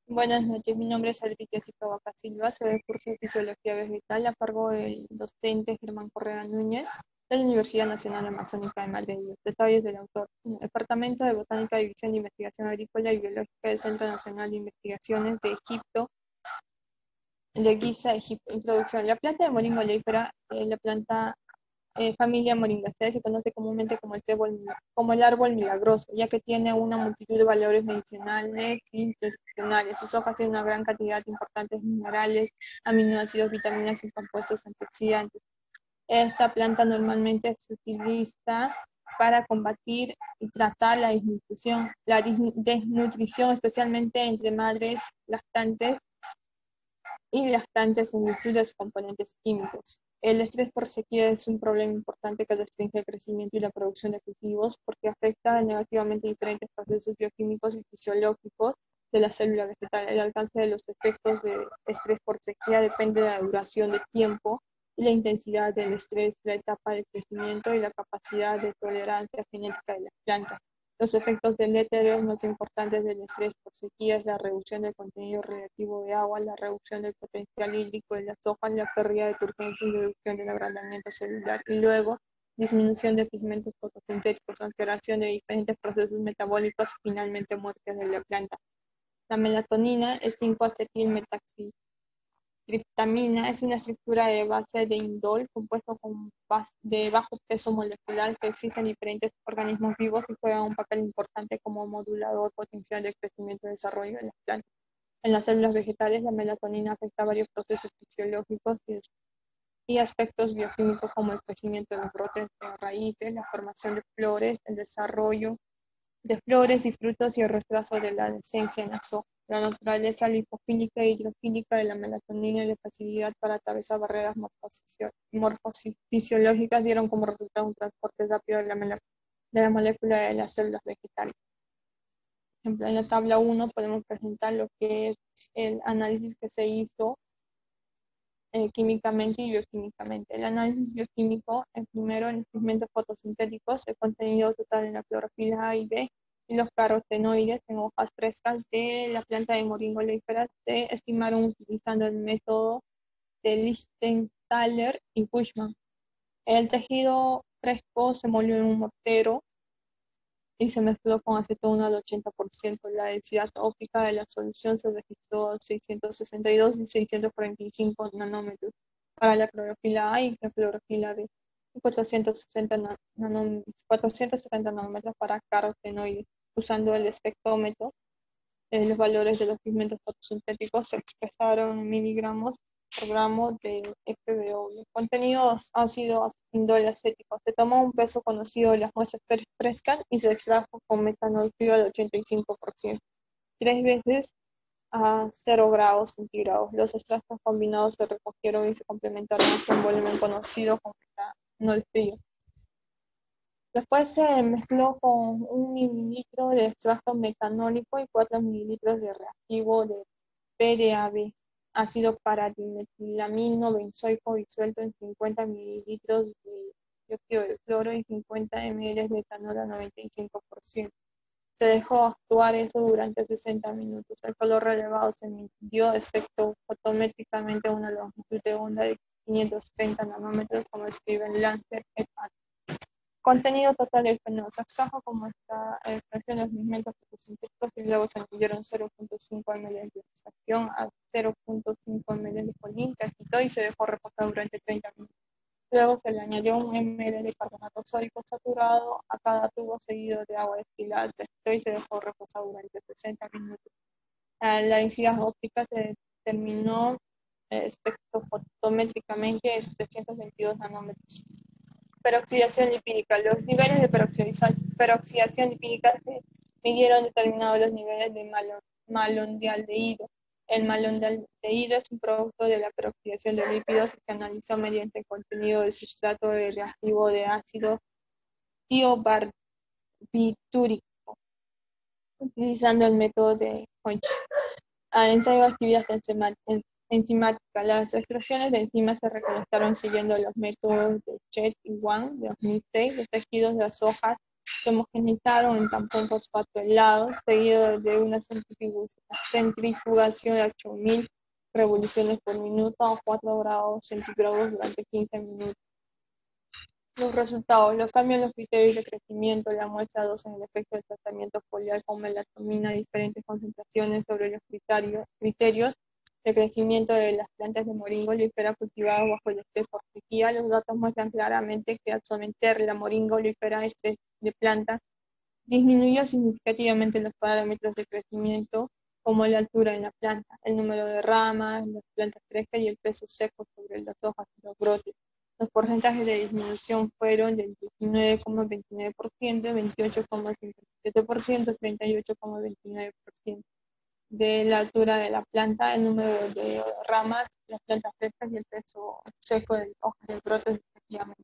Buenas noches, mi nombre es Adri Jessica Vaca Silva, soy del curso de Fisiología Vegetal a cargo del docente Germán Correa Núñez de la Universidad Nacional Amazónica de Madrid. Los detalles del autor. En el Departamento de Botánica, División de Investigación Agrícola y Biológica del Centro Nacional de Investigaciones de Egipto, de Giza, Egipto. Introducción. La planta de moringa oleífera, la planta familia Moringaceae se conoce comúnmente como el árbol milagroso, ya que tiene una multitud de valores medicinales y nutricionales. Sus hojas tienen una gran cantidad de importantes minerales, aminoácidos, vitaminas y compuestos antioxidantes. Esta planta normalmente se utiliza para combatir y tratar la desnutrición, especialmente entre madres lactantes y lactantes en virtud de sus componentes químicos. El estrés por sequía es un problema importante que restringe el crecimiento y la producción de cultivos porque afecta negativamente diferentes procesos bioquímicos y fisiológicos de la célula vegetal. El alcance de los efectos de estrés por sequía depende de la duración de tiempo y la intensidad del estrés, la etapa de crecimiento y la capacidad de tolerancia genética de las plantas. Los efectos deletéreos más importantes del estrés por sequía es la reducción del contenido radiactivo de agua, la reducción del potencial hídrico de las hojas, la pérdida de turgencia y reducción del agrandamiento celular, y luego disminución de pigmentos fotosintéticos, alteración de diferentes procesos metabólicos y finalmente muerte de la planta. La melatonina es 5-acetilmetaxi triptamina es una estructura de base de indol compuesto de bajo peso molecular que existe en diferentes organismos vivos y juega un papel importante como modulador potencial del crecimiento y desarrollo de las plantas. En las células vegetales, la melatonina afecta a varios procesos fisiológicos y aspectos bioquímicos como el crecimiento de los brotes de raíces, la formación de flores, el desarrollo de flores y frutos y el retraso de la adolescencia en las hojas. La naturaleza lipofílica e hidrofílica de la melatonina y la facilidad para atravesar barreras morfofisiológicas dieron como resultado un transporte rápido de la molécula de las células vegetales. Por ejemplo, en la tabla 1 podemos presentar lo que es el análisis que se hizo químicamente y bioquímicamente. El análisis bioquímico, el primero, en los pigmentos fotosintéticos, el contenido total en la clorofila A y B, y los carotenoides en hojas frescas de la planta de moringa oleífera se estimaron utilizando el método de Lichtenthaler y Bushman. El tejido fresco se molió en un mortero y se mezcló con acetona al 80%. La densidad óptica de la solución se registró a 662 y 645 nanómetros para la clorofila A y la clorofila B, y 470 nanómetros para carotenoides. Usando el espectrómetro, los valores de los pigmentos fotosintéticos se expresaron en miligramos por gramo de FBO. Los contenidos ácidos indol acético. Se tomó un peso conocido de las muestras frescas y se extrajo con metanol frío de 85%, 3 veces a 0 grados centígrados. Los extractos combinados se recogieron y se complementaron hasta un volumen conocido como metanol frío. Después se mezcló con 1 mililitro de extracto metanólico y 4 mililitros de reactivo de PDAB, ácido paradimetilamino benzoico disuelto en 50 mililitros de dióxido de cloro y 50 ml de etanol a 95%. Se dejó actuar eso durante 60 minutos. El color relevado se midió espectrofotométricamente a una longitud de onda de 530 nanómetros, como escriben Lancer et al. Contenido total del fenol. Se extrajo como esta extracción de los pigmentos fotosintéticos y luego se añadieron 0.5 ml de extracción a 0.5 ml de colín, que agitó y se dejó reposar durante 30 minutos. Luego se le añadió 1 ml de carbonato sódico saturado a cada tubo seguido de agua destilada, se agitó y se dejó reposar durante 60 minutos. La densidad óptica se determinó espectrofotométricamente en 722 nanómetros. Peroxidación lipídica. Los niveles de peroxidación lipídica se midieron determinados los niveles de malondialdehído. El malondialdehído es un producto de la peroxidación de lípidos y se analizó mediante el contenido del sustrato de reactivo de ácido tiobarbitúrico, utilizando el método de Hodge. Ensayo de actividad enzimática. Las expresiones de enzimas se recolectaron siguiendo los métodos de Chet y Wang de 2006. Los tejidos de las hojas se homogenizaron en tampón fosfato helado, seguido de una centrifugación de 8.000 revoluciones por minuto a 4 grados centígrados durante 15 minutos. Los resultados: los cambios en los criterios de crecimiento, la muestra 2 en el efecto del tratamiento foliar con melatonina a diferentes concentraciones sobre los criterios de crecimiento de las plantas de moringa oleífera cultivadas bajo el estrés por sequía. Los datos muestran claramente que al someter la moringa oleífera a estrés de planta, disminuyó significativamente los parámetros de crecimiento, como la altura en la planta, el número de ramas, las plantas frescas y el peso seco sobre las hojas y los brotes. Los porcentajes de disminución fueron del 19,29%, 28,57%, 38,29%. De la altura de la planta, el número de ramas, las plantas frescas y el peso seco de hojas y brotes respectivamente.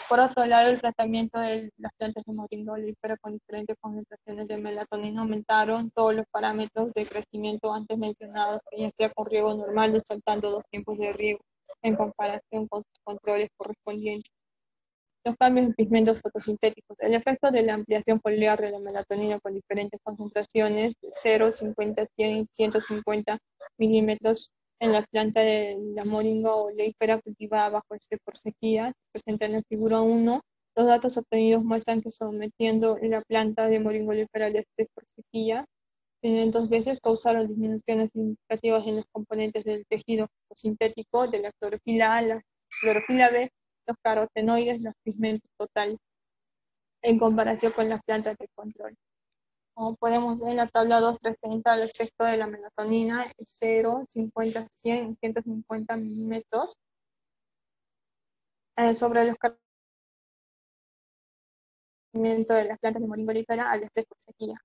Por otro lado, el tratamiento de las plantas de moringa oleífera con diferentes concentraciones de melatonina aumentaron todos los parámetros de crecimiento antes mencionados, ya sea con riego normal, saltando 2 tiempos de riego en comparación con sus controles correspondientes. Los cambios en pigmentos fotosintéticos. El efecto de la ampliación foliar de la melatonina con diferentes concentraciones, 0, 50, 100 y 150 milímetros en la planta de la moringa oleífera cultivada bajo estrés por sequía, se presenta en la figura 1. Los datos obtenidos muestran que sometiendo la planta de moringa oleífera al estrés por sequía 500 veces causaron disminuciones significativas en los componentes del tejido fotosintético de la clorofila A, la clorofila B, los carotenoides, los pigmentos totales, en comparación con las plantas de control. Como podemos ver en la tabla 2, presenta el efecto de la melatonina 0, 50, 100 y 150 milímetros sobre los crecimientos de las plantas de moringa oleífera al estrés por sequía.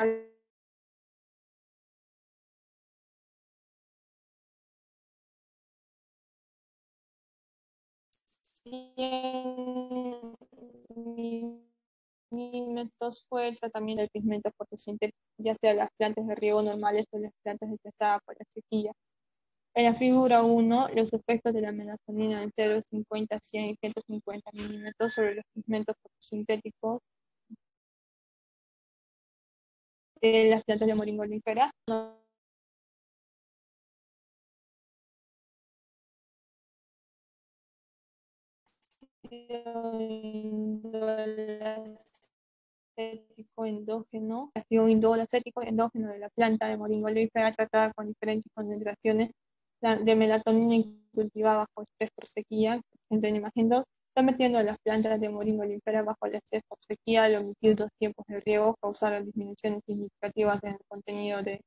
Milímetros fue el tratamiento del pigmento fotosintético, ya sea las plantas de riego normales o las plantas detectadas por la sequía. En la figura 1, los efectos de la melatonina en 0, 50, 100 y 150 milímetros sobre los pigmentos fotosintéticos de las plantas de moringa oleífera. Endógeno, activo indol acético endógeno de la planta de moringa oleífera tratada con diferentes concentraciones de melatonina cultivada bajo estrés por sequía, en imagen 2, sometiendo a las plantas de moringa oleífera bajo el estrés por sequía al omitir 2 tiempos de riego causaron disminuciones significativas en el contenido de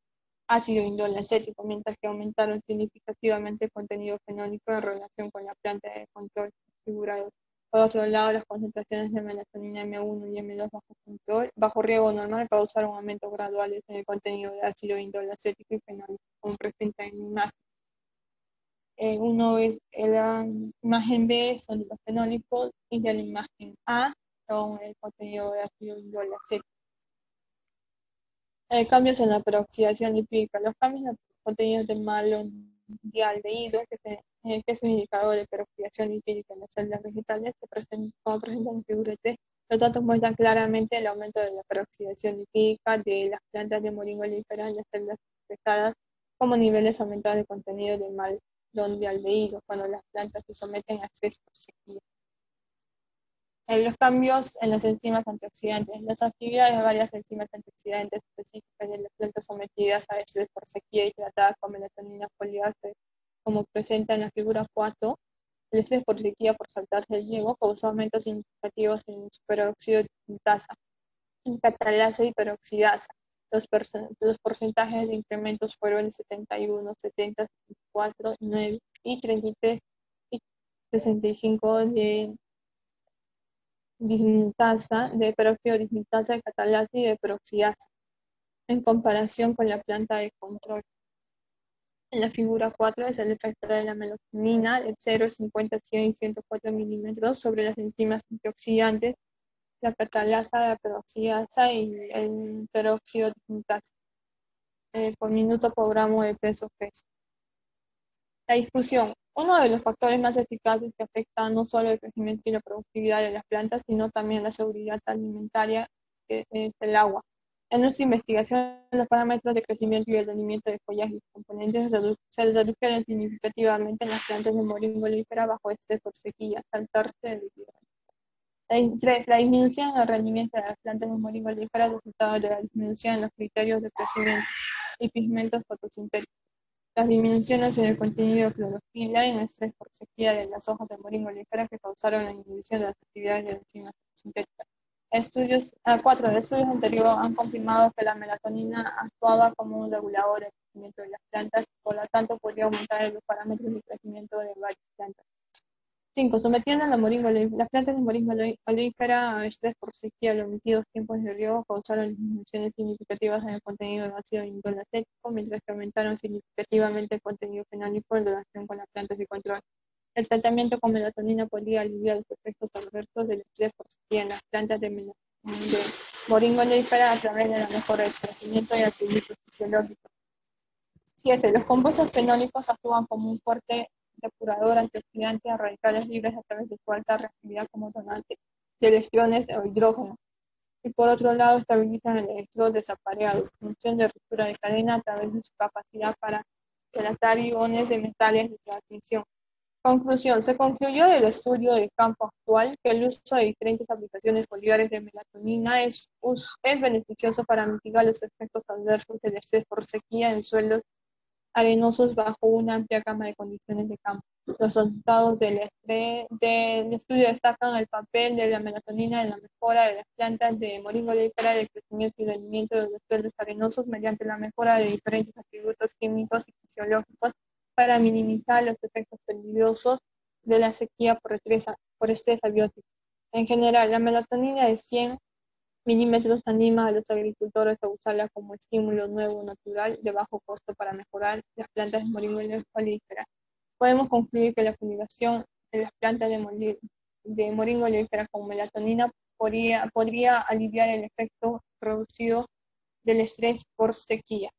ácido indol acético, mientras que aumentaron significativamente el contenido fenólico en relación con la planta de control configurado. Por otro lado, las concentraciones de melatonina M1 y M2 bajo control, bajo riego normal, causaron aumentos graduales en el contenido de ácido indol acético y fenólico, como presenta en la imagen. Uno es la imagen B, son los fenólicos, y de la imagen A son el contenido de ácido indol acético. Cambios en la peroxidación lipídica. Los cambios en los contenidos del malondialdehído, que es un indicador de peroxidación lipídica en las células vegetales, como presenta en la figura T. Los datos muestran claramente el aumento de la peroxidación lipídica de las plantas de moringa oleífera en las células afectadas, como niveles aumentados de contenido del malondialdehído cuando las plantas se someten a estrés por sequía. Los cambios en las enzimas antioxidantes. Las actividades de varias enzimas antioxidantes específicas de las plantas sometidas a estrés por sequía y tratadas con melatonina foliácea, como presenta en la figura 4, el estrés por sequía por saltarse el hiego causó aumentos significativos en superóxido de dismutasa, en catalasa y peroxidasa. Los porcentajes de incrementos fueron el 71, 70, 74, 9 y 33 y 65 de dismutasa, de peróxido de dismutasa, de catalasa y de peroxidasa, en comparación con la planta de control. En la figura 4 es el efecto de la melatonina de 0, 50, 100 y 104 milímetros sobre las enzimas antioxidantes, la catalasa, la peroxidasa y el peróxido de dismutasa, por minuto por gramo de peso. La discusión. Uno de los factores más eficaces que afecta no solo el crecimiento y la productividad de las plantas, sino también la seguridad alimentaria, que es el agua. En nuestra investigación, los parámetros de crecimiento y el rendimiento de follaje y componentes se redujeron significativamente en las plantas de moringa oleífera bajo estrés por sequía, saltarse el líquido. 3. La disminución en el rendimiento de las plantas de moringa oleífera resultado de la disminución en los criterios de crecimiento y pigmentos fotosintéticos. Las disminuciones en el contenido de clorofila y en el estrés por sequía de las hojas de moringa oleífera que causaron la inhibición de las actividades de enzimas fotosintéticas. 4. Estudios anteriores han confirmado que la melatonina actuaba como un regulador del crecimiento de las plantas y por lo tanto podría aumentar los parámetros de crecimiento de varias plantas. 5. Sometiendo a las plantas de moringa oleífera a estrés por sequía, los omitidos tiempos de riego causaron disminuciones significativas en el contenido de ácido indolacético, mientras que aumentaron significativamente el contenido fenólico en relación con las plantas de control. El tratamiento con melatonina podría aliviar los efectos adversos del estrés por sequía en las plantas de moringa oleífera a través de la mejora del crecimiento y atributos fisiológicos. 7. Los compuestos fenólicos actúan como un fuerte depurador antioxidante a radicales libres a través de su alta reactividad como donante de electrones o hidrógeno. Y por otro lado, estabilizan el electrodo desapareado, función de ruptura de cadena a través de su capacidad para relatar iones de metales de transmisión. Conclusión. Se concluyó del estudio de campo actual que el uso de diferentes aplicaciones poliares de melatonina es beneficioso para mitigar los efectos adversos del estrés por sequía en suelos arenosos bajo una amplia gama de condiciones de campo. Los resultados del estudio destacan el papel de la melatonina en la mejora de las plantas de moringa oleífera del crecimiento y rendimiento de los suelos arenosos mediante la mejora de diferentes atributos químicos y fisiológicos para minimizar los efectos peligrosos de la sequía por estrés abiótico. En general, la melatonina de 100 milímetros anima a los agricultores a usarla como estímulo nuevo natural de bajo costo para mejorar las plantas de moringa oleífera. Podemos concluir que la fumigación de las plantas de moringa oleífera con melatonina podría aliviar el efecto producido del estrés por sequía.